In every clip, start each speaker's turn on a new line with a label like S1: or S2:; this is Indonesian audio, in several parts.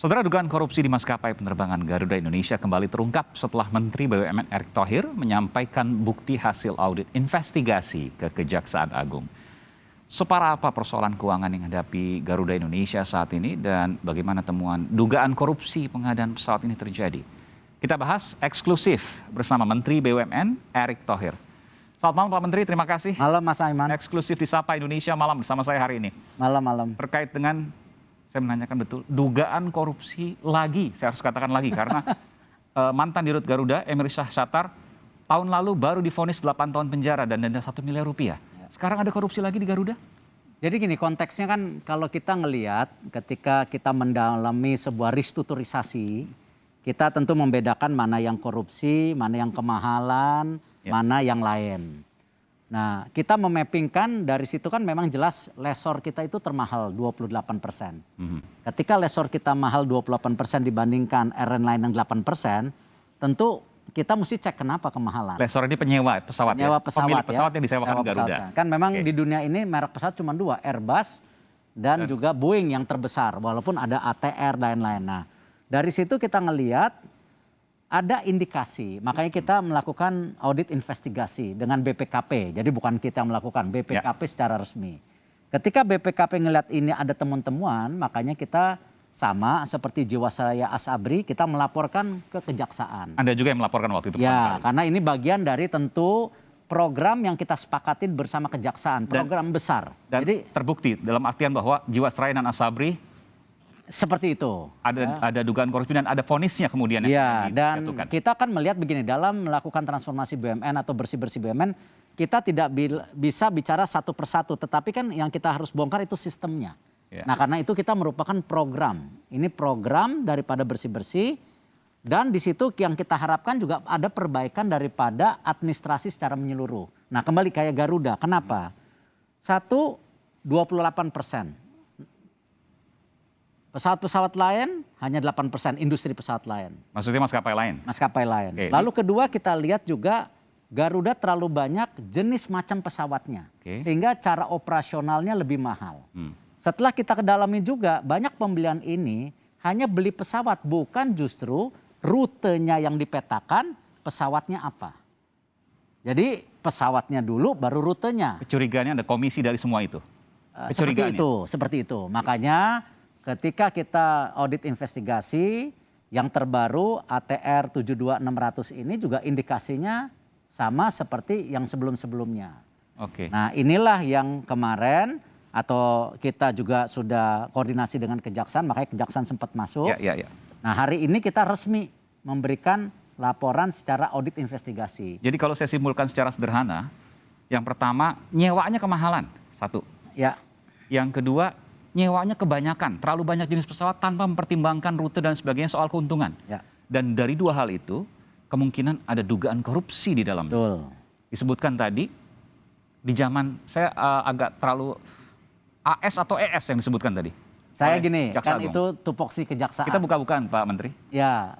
S1: Saudara, dugaan korupsi di maskapai penerbangan Garuda Indonesia kembali terungkap setelah Menteri BUMN Erick Thohir menyampaikan bukti hasil audit investigasi ke Kejaksaan Agung. Separah apa persoalan keuangan yang dihadapi Garuda Indonesia saat ini dan bagaimana temuan dugaan korupsi pengadaan pesawat ini terjadi? Kita bahas eksklusif bersama Menteri BUMN Erick Thohir. Selamat malam Pak Menteri, terima kasih.
S2: Malam Mas Aiman.
S1: Eksklusif di Sapa Indonesia Malam bersama saya hari ini.
S2: Malam.
S1: Terkait dengan, saya menanyakan betul, dugaan korupsi lagi, saya harus katakan lagi karena mantan dirut Garuda, Emir Syahsatar, tahun lalu baru divonis 8 tahun penjara dan denda 1 miliar rupiah. Sekarang ada korupsi lagi di Garuda?
S2: Jadi gini, konteksnya kan kalau kita ngelihat ketika kita mendalami sebuah restrukturisasi, kita tentu membedakan mana yang korupsi, mana yang kemahalan, mana yang lain. Nah, kita memappingkan dari situ kan memang jelas lesor kita itu termahal 28%. Ketika lesor kita mahal 28% dibandingkan airline yang 8%, tentu kita mesti cek kenapa kemahalan.
S1: Lesor ini penyewa pesawat
S2: penyewa
S1: ya?
S2: pesawat,
S1: Pemilik pesawat yang disewakan Garuda.
S2: Pesawat. Kan memang di dunia ini merek pesawat cuma 2, Airbus dan juga Boeing yang terbesar. Walaupun ada ATR dan lain-lain. Nah, dari situ kita ngelihat ada indikasi, makanya kita melakukan audit investigasi dengan BPKP. Jadi bukan kita melakukan, BPKP secara resmi. Ketika BPKP ngelihat ini ada temuan-temuan, makanya kita sama seperti Jiwasraya Asabri, kita melaporkan ke Kejaksaan.
S1: Anda juga yang melaporkan waktu itu?
S2: Ya, karena ini bagian dari tentu program yang kita sepakatin bersama Kejaksaan, program besar.
S1: Dan jadi terbukti dalam artian bahwa Jiwasraya dan Asabri
S2: seperti itu.
S1: Ada dugaan korupsi dan ada vonisnya kemudian.
S2: Ya, dan kita kan melihat begini, dalam melakukan transformasi BUMN atau bersih-bersih BUMN, kita tidak bisa bicara satu persatu, tetapi kan yang kita harus bongkar itu sistemnya. Nah, karena itu kita merupakan program. Ini program daripada bersih-bersih, dan di situ yang kita harapkan juga ada perbaikan daripada administrasi secara menyeluruh. Nah, kembali kayak Garuda, kenapa? 28%. Pesawat-pesawat lain hanya 8%, industri pesawat lain.
S1: Maksudnya maskapai lain?
S2: Maskapai lain. Lalu kedua kita lihat juga Garuda terlalu banyak jenis macam pesawatnya. Sehingga cara operasionalnya lebih mahal. Setelah kita kedalami juga banyak pembelian ini hanya beli pesawat, bukan justru rutenya yang dipetakan, pesawatnya apa. Jadi pesawatnya dulu baru rutenya.
S1: Kecurigaannya ada komisi dari semua itu?
S2: Seperti itu. Makanya ketika kita audit investigasi yang terbaru ATR 72600 ini juga indikasinya sama seperti yang sebelum-sebelumnya. Nah, inilah yang kemarin atau kita juga sudah koordinasi dengan Kejaksaan, makanya Kejaksaan sempat masuk. Nah, hari ini kita resmi memberikan laporan secara audit investigasi.
S1: Jadi kalau saya simpulkan secara sederhana, yang pertama nyewanya kemahalan, satu. Yang kedua, nyewanya kebanyakan, terlalu banyak jenis pesawat tanpa mempertimbangkan rute dan sebagainya soal keuntungan. Dan dari dua hal itu, kemungkinan ada dugaan korupsi di dalamnya. Disebutkan tadi, di zaman saya agak terlalu AS atau ES yang disebutkan tadi.
S2: Saya gini, kan itu tupoksi Kejaksaan.
S1: Kita buka-bukan Pak Menteri.
S2: Ya,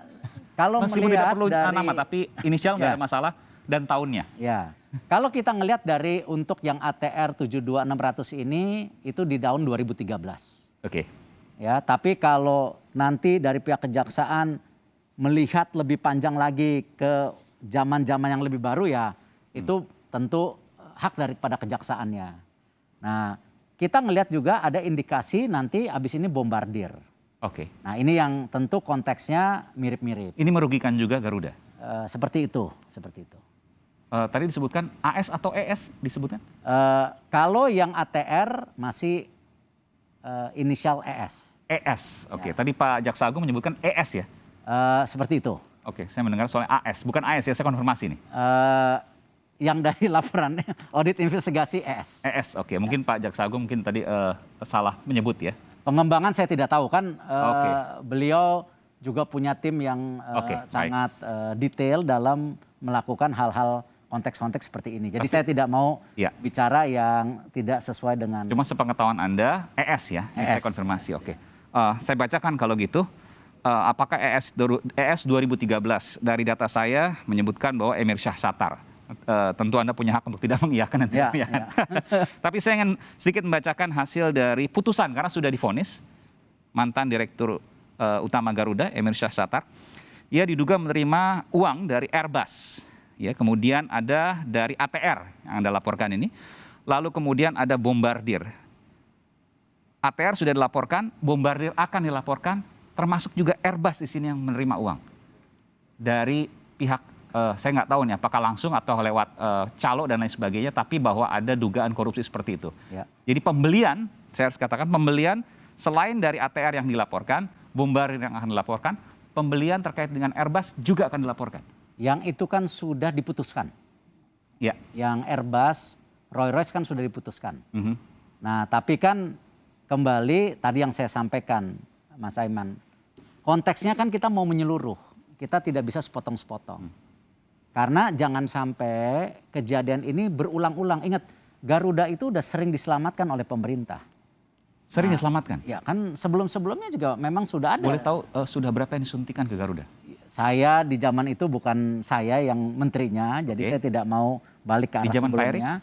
S2: kalau
S1: meskipun
S2: melihat
S1: tidak perlu
S2: dari
S1: nama, tapi inisial nggak ada masalah dan tahunnya.
S2: Kalau kita ngelihat dari untuk yang ATR 72600 ini itu di tahun 2013. Ya, tapi kalau nanti dari pihak Kejaksaan melihat lebih panjang lagi ke zaman-zaman yang lebih baru ya, itu tentu hak daripada Kejaksaannya. Nah, kita ngelihat juga ada indikasi nanti abis ini bombardir. Nah, ini yang tentu konteksnya mirip-mirip.
S1: Ini merugikan juga Garuda?
S2: Seperti itu.
S1: Tadi disebutkan AS atau ES disebutkan?
S2: Kalau yang ATR masih inisial ES.
S1: ES, Tadi Pak Jaksa Agung menyebutkan ES ya?
S2: Seperti itu.
S1: Saya mendengar soal AS, bukan AS ya, saya konfirmasi nih.
S2: Yang dari laporan audit investigasi ES.
S1: ES, mungkin Pak Jaksa Agung mungkin tadi salah menyebut ya?
S2: Pengembangan saya tidak tahu kan, beliau juga punya tim yang sangat detail dalam melakukan hal-hal konteks-konteks seperti ini. Jadi saya tidak mau bicara yang tidak sesuai dengan.
S1: Cuma sepengetahuan Anda ES ya, ini saya konfirmasi. Saya bacakan kalau gitu. Apakah ES 2013 dari data saya menyebutkan bahwa Emir Syahsatar. Tentu Anda punya hak untuk tidak mengiyakan nanti. Tapi saya ingin sedikit membacakan hasil dari putusan karena sudah divonis mantan direktur utama Garuda, Emir Syahsatar. Ia diduga menerima uang dari Airbus. Ya, kemudian ada dari ATR yang Anda laporkan ini. Lalu kemudian ada Bombardier. ATR sudah dilaporkan, Bombardier akan dilaporkan, termasuk juga Airbus di sini yang menerima uang dari pihak saya nggak tahu nih apakah langsung atau lewat calo dan lain sebagainya, tapi bahwa ada dugaan korupsi seperti itu.
S2: Ya.
S1: Jadi pembelian, saya harus katakan pembelian selain dari ATR yang dilaporkan, Bombardier yang akan dilaporkan, pembelian terkait dengan Airbus juga akan dilaporkan.
S2: Yang itu kan sudah diputuskan.
S1: Ya.
S2: Yang Airbus, Rolls-Royce kan sudah diputuskan. Nah, tapi kan kembali tadi yang saya sampaikan, Mas Aiman, konteksnya kan kita mau menyeluruh, kita tidak bisa sepotong-sepotong. Karena jangan sampai kejadian ini berulang-ulang. Ingat, Garuda itu udah sering diselamatkan oleh pemerintah.
S1: Sering diselamatkan?
S2: Ya kan sebelum-sebelumnya juga memang sudah ada.
S1: Boleh tahu sudah berapa yang disuntikan ke Garuda?
S2: Saya di zaman itu bukan saya yang menterinya, jadi saya tidak mau balik ke arah
S1: Di zaman Pak Erick?
S2: sebelumnya.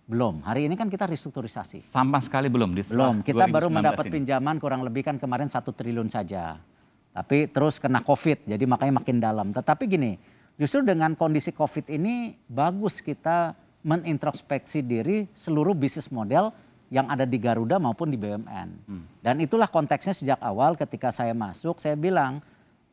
S2: Belum, hari ini kan kita restrukturisasi.
S1: Sama sekali belum?
S2: Belum, kita baru
S1: 2019
S2: mendapat
S1: ini.
S2: pinjaman kurang lebih kan kemarin 1 triliun saja. Tapi terus kena COVID, jadi makanya makin dalam. Tetapi gini, justru dengan kondisi COVID ini bagus kita menintrospeksi diri seluruh bisnis model yang ada di Garuda maupun di BUMN. Dan itulah konteksnya sejak awal ketika saya masuk, saya bilang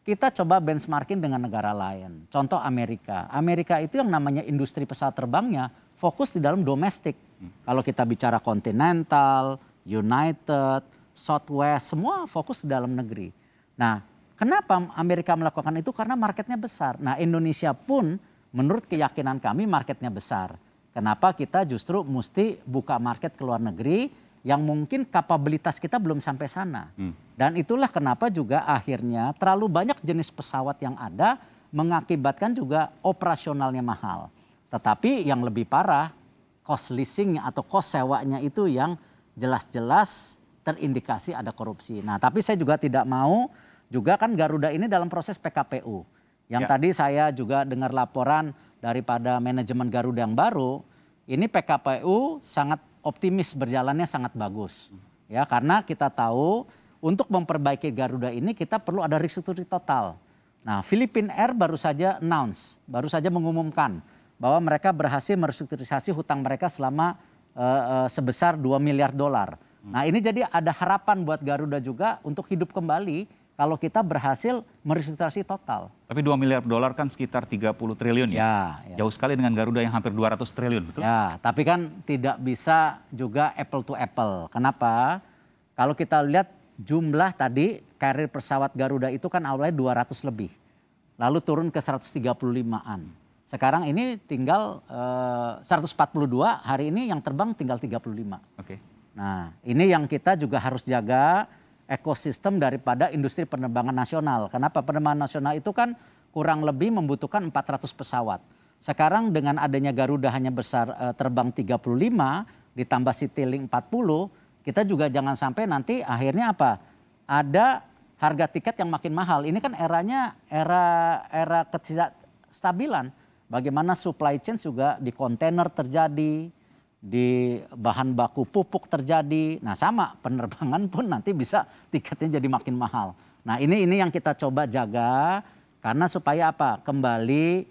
S2: kita coba benchmarking dengan negara lain. Contoh Amerika. Amerika itu yang namanya industri pesawat terbangnya fokus di dalam domestik. Kalau kita bicara Continental, United, Southwest, semua fokus di dalam negeri. Nah, kenapa Amerika melakukan itu? Karena marketnya besar. Nah, Indonesia pun menurut keyakinan kami marketnya besar. Kenapa kita justru mesti buka market ke luar negeri yang mungkin kapabilitas kita belum sampai sana. Dan itulah kenapa juga akhirnya terlalu banyak jenis pesawat yang ada mengakibatkan juga operasionalnya mahal. Tetapi yang lebih parah, cost leasingnya atau cost sewanya itu yang jelas-jelas terindikasi ada korupsi. Nah, tapi saya juga tidak mau, juga kan Garuda ini dalam proses PKPU. Yang tadi saya juga dengar laporan daripada manajemen Garuda yang baru, ini PKPU sangat optimis, berjalannya sangat bagus. Ya, karena kita tahu untuk memperbaiki Garuda ini kita perlu ada restrukturasi total. Nah, Philippine Air baru saja baru saja mengumumkan bahwa mereka berhasil merestrukturisasi hutang mereka selama sebesar $2 miliar. Nah, ini jadi ada harapan buat Garuda juga untuk hidup kembali kalau kita berhasil merestrukturisasi total.
S1: Tapi $2 miliar kan sekitar 30 triliun ya?
S2: Ya.
S1: Jauh sekali dengan Garuda yang hampir 200 triliun, betul?
S2: Ya, tapi kan tidak bisa juga apple to apple. Kenapa? Kalau kita lihat jumlah tadi karir pesawat Garuda itu kan awalnya 200 lebih. Lalu turun ke 135-an. Sekarang ini tinggal 142, hari ini yang terbang tinggal 35.
S1: Oke.
S2: Nah, ini yang kita juga harus jaga ekosistem daripada industri penerbangan nasional. Kenapa? Penerbangan nasional itu kan kurang lebih membutuhkan 400 pesawat. Sekarang dengan adanya Garuda hanya terbang 35 ditambah Citylink 40, kita juga jangan sampai nanti akhirnya apa? Ada harga tiket yang makin mahal. Ini kan eranya era ketidakstabilan. Bagaimana supply chain juga di kontainer terjadi, di bahan baku pupuk terjadi. Nah, sama penerbangan pun nanti bisa tiketnya jadi makin mahal. Nah, ini yang kita coba jaga karena supaya apa? Kembali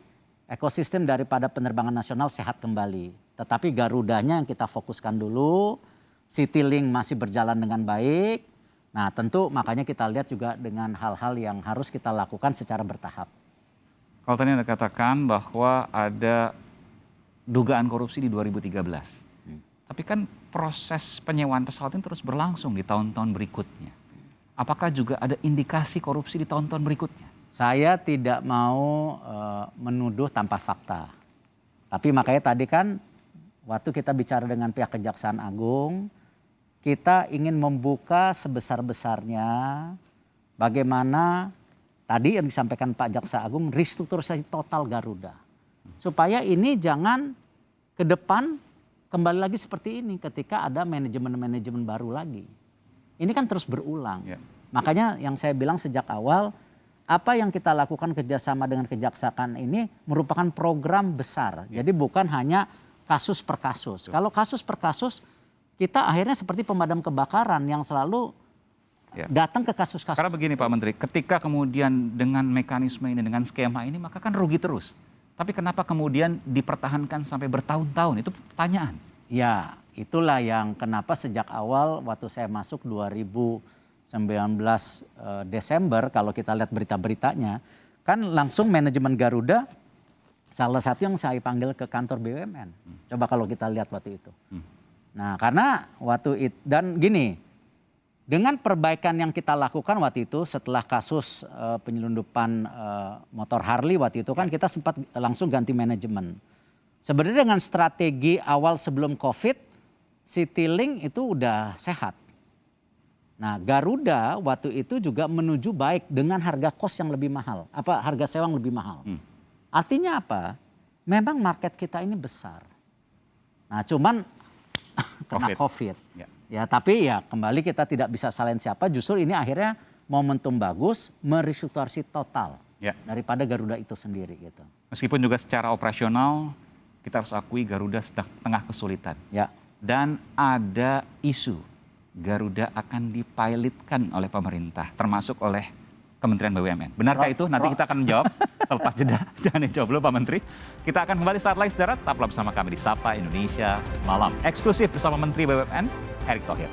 S2: ekosistem daripada penerbangan nasional sehat kembali. Tetapi Garudanya yang kita fokuskan dulu, Citylink masih berjalan dengan baik. Nah, tentu makanya kita lihat juga dengan hal-hal yang harus kita lakukan secara bertahap.
S1: Kalau tadi Anda katakan bahwa ada dugaan korupsi di 2013. Tapi kan proses penyewaan pesawat ini terus berlangsung di tahun-tahun berikutnya. Apakah juga ada indikasi korupsi di tahun-tahun berikutnya?
S2: Saya tidak mau menuduh tanpa fakta. Tapi makanya tadi kan waktu kita bicara dengan pihak Kejaksaan Agung, kita ingin membuka sebesar-besarnya bagaimana tadi yang disampaikan Pak Jaksa Agung, restrukturisasi total Garuda. Supaya ini jangan ke depan kembali lagi seperti ini ketika ada manajemen-manajemen baru lagi. Ini kan terus berulang.
S1: Ya.
S2: Makanya yang saya bilang sejak awal, apa yang kita lakukan kerjasama dengan Kejaksaan ini merupakan program besar. Ya. Jadi bukan hanya kasus per kasus. Kalau kasus per kasus, kita akhirnya seperti pemadam kebakaran yang selalu
S1: Ya.
S2: datang ke kasus-kasus.
S1: Karena begini Pak Menteri, ketika kemudian dengan mekanisme ini, dengan skema ini, maka kan rugi terus. Tapi kenapa kemudian dipertahankan sampai bertahun-tahun? Itu pertanyaan.
S2: Ya, itulah yang kenapa sejak awal waktu saya masuk 2019 Desember, kalau kita lihat berita-beritanya, kan langsung manajemen Garuda salah satu yang saya panggil ke kantor BUMN. Coba kalau kita lihat waktu itu. Nah, karena waktu itu, dan gini, dengan perbaikan yang kita lakukan waktu itu setelah kasus penyelundupan motor Harley waktu itu kan kita sempat langsung ganti manajemen. Sebenarnya dengan strategi awal sebelum COVID, Citylink itu udah sehat. Nah, Garuda waktu itu juga menuju baik dengan harga kos yang lebih mahal, harga sewa yang lebih mahal. Artinya apa? Memang market kita ini besar. Nah, cuman kena COVID. Ya, tapi ya kembali kita tidak bisa salahin siapa. Justru ini akhirnya momentum bagus merestrukturisasi total daripada Garuda itu sendiri gitu.
S1: Meskipun juga secara operasional kita harus akui Garuda sedang tengah kesulitan.
S2: Ya.
S1: Dan ada isu Garuda akan dipilotkan oleh pemerintah, termasuk oleh Kementerian BUMN. Benarkah itu? Nanti kita akan menjawab selepas jeda. Jangan dijawab dulu Pak Menteri. Kita akan kembali saat lagi saudara. Tetaplah bersama kami di Sapa Indonesia Malam. Eksklusif bersama Menteri BUMN, Erick Thohir.